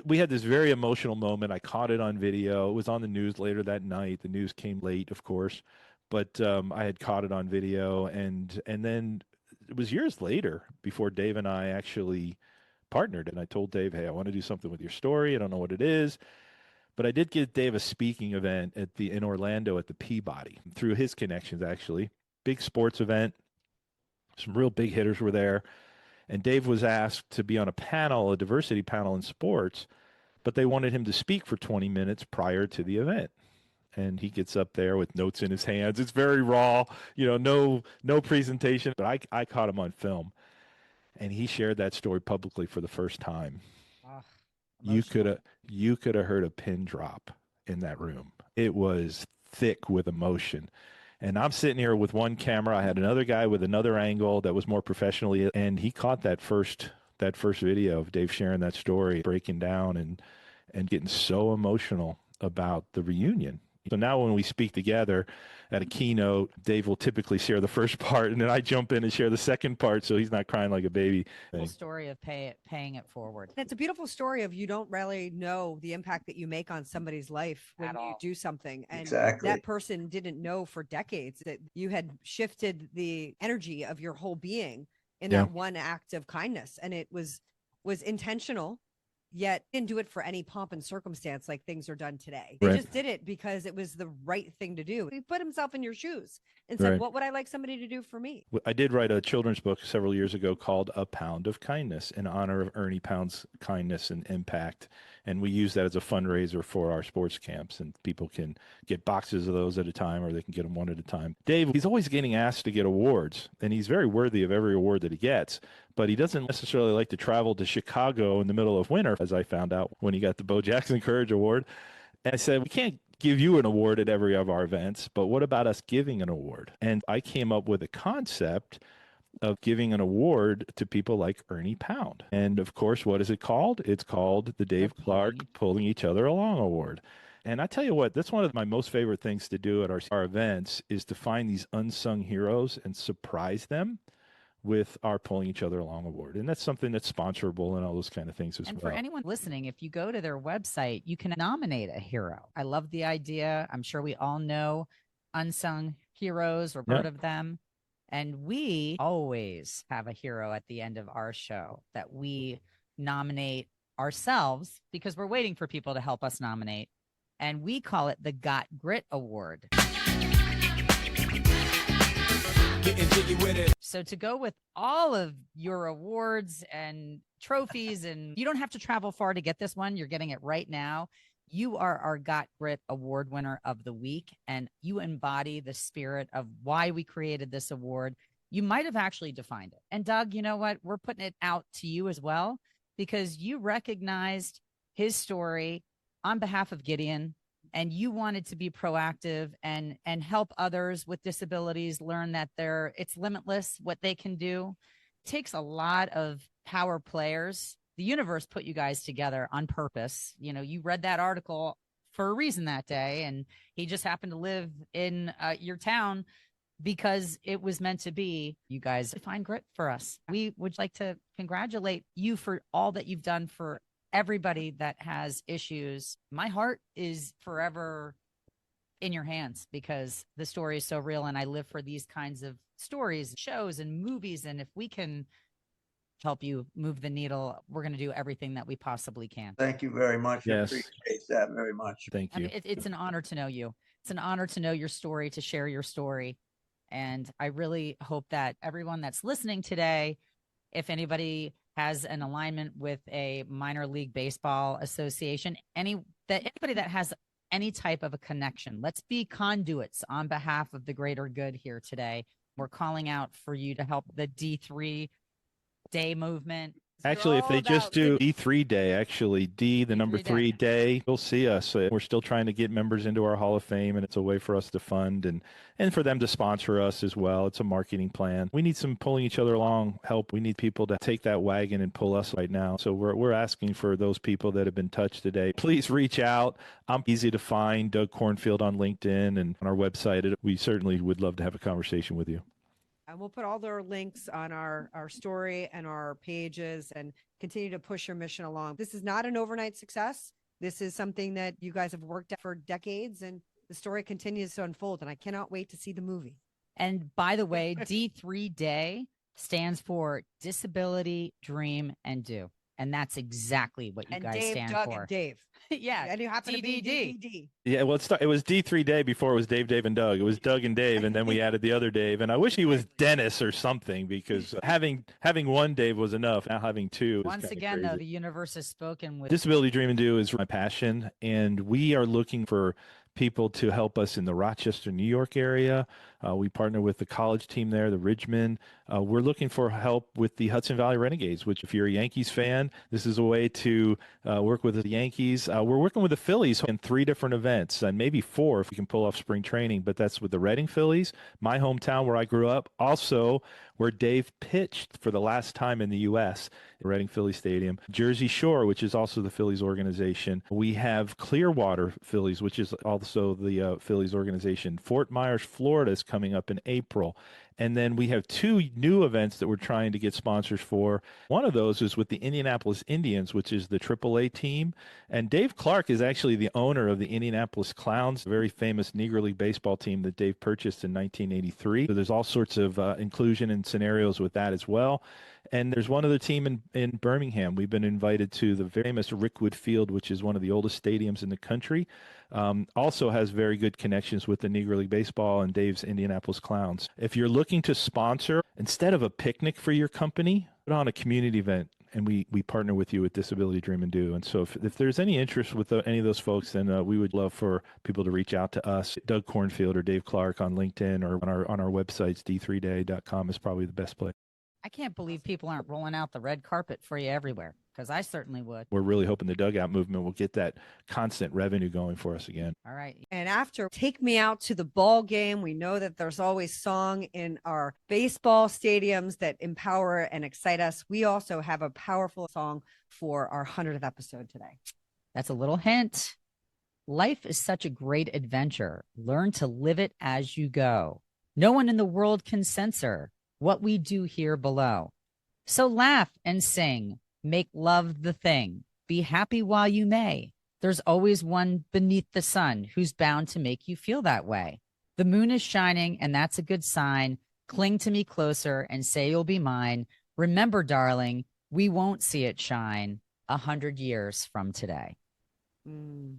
we had this very emotional moment. I caught it on video. It was on the news later that night. The news came late, of course, but I had caught it on video, and then it was years later before Dave and I actually partnered. And I told Dave, "Hey, I want to do something with your story. I don't know what it is." But I did give Dave a speaking event in Orlando at the Peabody through his connections, actually. Big sports event. Some real big hitters were there. And Dave was asked to be on a panel, a diversity panel in sports, but they wanted him to speak for 20 minutes prior to the event. And he gets up there with notes in his hands. It's very raw, no presentation. But I caught him on film. And he shared that story publicly for the first time. You could have heard a pin drop in that room. It was thick with emotion. And I'm sitting here with one camera. I had another guy with another angle that was more professionally, and he caught that first video of Dave sharing that story, breaking down and getting so emotional about the reunion. So now when we speak together at a keynote, Dave will typically share the first part, and then I jump in and share the second part, so he's not crying like a baby. Whole story of paying it forward. It's a beautiful story of you don't really know the impact that you make on somebody's life when you do something. And Exactly. that person didn't know for decades that you had shifted the energy of your whole being in that one act of kindness. And it was intentional, yet didn't do it for any pomp and circumstance like things are done today. They just did it because it was the right thing to do. He put himself in your shoes and said, what would I like somebody to do for me? I did write a children's book several years ago called A Pound of Kindness in honor of Ernie Pound's kindness and impact. And we use that as a fundraiser for our sports camps, and people can get boxes of those at a time, or they can get them one at a time. Dave, he's always getting asked to get awards, and he's very worthy of every award that he gets, but he doesn't necessarily like to travel to Chicago in the middle of winter, as I found out when he got the Bo Jackson Courage Award. And I said, we can't give you an award at every of our events, but what about us giving an award? And I came up with a concept of giving an award to people like Ernie Pound. And of course, what is it called? It's called the Dave Clark Pulling Each Other Along Award. And I tell you what, that's one of my most favorite things to do at our events is to find these unsung heroes and surprise them with our Pulling Each Other Along award. And that's something that's sponsorable and all those kind of things as well. And for anyone listening, if you go to their website, you can nominate a hero. I love the idea. I'm sure we all know unsung heroes or heard of them. And we always have a hero at the end of our show that we nominate ourselves because we're waiting for people to help us nominate. And we call it the Got Grit Award. So to go with all of your awards and trophies, and you don't have to travel far to get this one. You're getting it right now. You are our Got Grit Award winner of the week, and you embody the spirit of why we created this award. You might have actually defined it. And Doug, you know what? We're putting it out to you as well, because you recognized his story on behalf of Gideon, and you wanted to be proactive and help others with disabilities learn that it's limitless what they can do. It takes a lot of power players. The universe put you guys together on purpose. You know, you read that article for a reason that day, and he just happened to live in your town because it was meant to be. You guys find grit for us. We would like to congratulate you for all that you've done for everybody that has issues. My heart is forever in your hands because the story is so real, and I live for these kinds of stories, shows, and movies. And if we can help you move the needle, we're going to do everything that we possibly can. Thank you very much. Yes. I appreciate that very much. Thank you. I mean, it's an honor to know you. It's an honor to know your story, to share your story. And I really hope that everyone that's listening today, if anybody has an alignment with a minor league baseball association, anybody that has any type of a connection, let's be conduits on behalf of the greater good here today. We're calling out for you to help the D3 Day movement. Actually, if they just do D3 Day, actually, D, the number 3 day, you'll see us. We're still trying to get members into our Hall of Fame, and it's a way for us to fund and for them to sponsor us as well. It's a marketing plan. We need some pulling each other along help. We need people to take that wagon and pull us right now. So we're asking for those people that have been touched today. Please reach out. I'm easy to find, Doug Cornfield on LinkedIn and on our website. We certainly would love to have a conversation with you. And we'll put all their links on our story and our pages and continue to push your mission along. This is not an overnight success. This is something that you guys have worked at for decades, and the story continues to unfold. And I cannot wait to see the movie. And by the way, D3 Day stands for Disability, Dream, and Do. And that's exactly what you guys stand Doug, for. and Dave. Yeah. And you happen to be DDD. DDD. Yeah, well, it was D3 Day before it was Dave, Dave, and Doug. It was Doug and Dave, and then we added the other Dave. And I wish he was Dennis or something, because having one Dave was enough. Now having two is Once again, crazy. though, the universe has spoken with Disability Dream and Do is my passion, and we are looking for people to help us in the Rochester, New York area. We partner with the college team there, the Ridgemen. We're looking for help with the Hudson Valley Renegades, which if you're a Yankees fan, this is a way to work with the Yankees. We're working with the Phillies in 3 different events, and maybe 4 if we can pull off spring training, but that's with the Reading Phillies, my hometown where I grew up, also where Dave pitched for the last time in the U.S., at Reading Philly Stadium. Jersey Shore, which is also the Phillies organization. We have Clearwater Phillies, which is also the Phillies organization. Fort Myers, Florida is coming up in April. And then we have 2 new events that we're trying to get sponsors for. One of those is with the Indianapolis Indians, which is the AAA team. And Dave Clark is actually the owner of the Indianapolis Clowns, a very famous Negro League baseball team that Dave purchased in 1983. So there's all sorts of inclusion and scenarios with that as well. And there's one other team in Birmingham. We've been invited to the famous Rickwood Field, which is one of the oldest stadiums in the country. Also has very good connections with the Negro League Baseball and Dave's Indianapolis Clowns. If you're looking to sponsor, instead of a picnic for your company, put on a community event. And we partner with you with Disability Dream and Do. And so if there's any interest with any of those folks, then we would love for people to reach out to us. Doug Cornfield or Dave Clark on LinkedIn or on our websites, d3day.com is probably the best place. I can't believe people aren't rolling out the red carpet for you everywhere, because I certainly would. We're really hoping the dugout movement will get that constant revenue going for us again. All right. And after Take Me Out to the Ball Game, we know that there's always song in our baseball stadiums that empower and excite us. We also have a powerful song for our 100th episode today. That's a little hint. Life is such a great adventure. Learn to live it as you go. No one in the world can censor what we do here below. So laugh and sing. Make love the thing. Be happy while you may. There's always one beneath the sun who's bound to make you feel that way. The moon is shining, and that's a good sign. Cling to me closer and say you'll be mine. Remember, darling, we won't see it shine 100 years from today.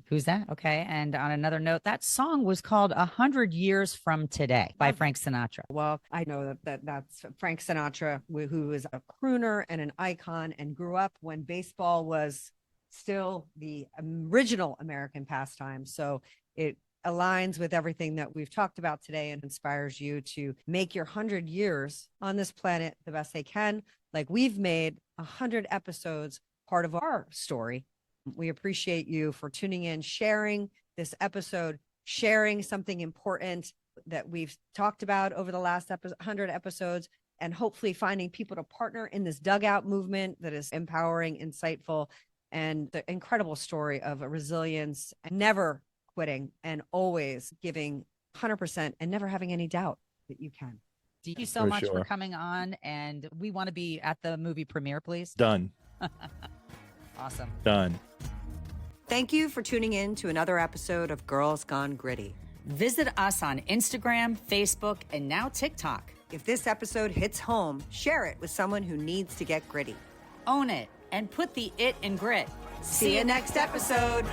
Who's that? Okay. And on another note, that song was called 100 Years from Today by Frank Sinatra. Well, I know that's Frank Sinatra, who is a crooner and an icon and grew up when baseball was still the original American pastime. So it aligns with everything that we've talked about today and inspires you to make your 100 years on this planet the best they can. Like we've made 100 episodes part of our story. We appreciate you for tuning in, sharing this episode, sharing something important that we've talked about over the last 100 episodes, and hopefully finding people to partner in this dugout movement that is empowering, insightful, and the incredible story of a resilience and never quitting and always giving 100% and never having any doubt that you can. Thank you so much for coming on. And we want to be at the movie premiere, please. Done. Awesome. Done. Thank you for tuning in to another episode of Girls Gone Gritty. Visit us on Instagram, Facebook, and now TikTok. If this episode hits home, share it with someone who needs to get gritty. Own it and put the it in grit. See you next episode.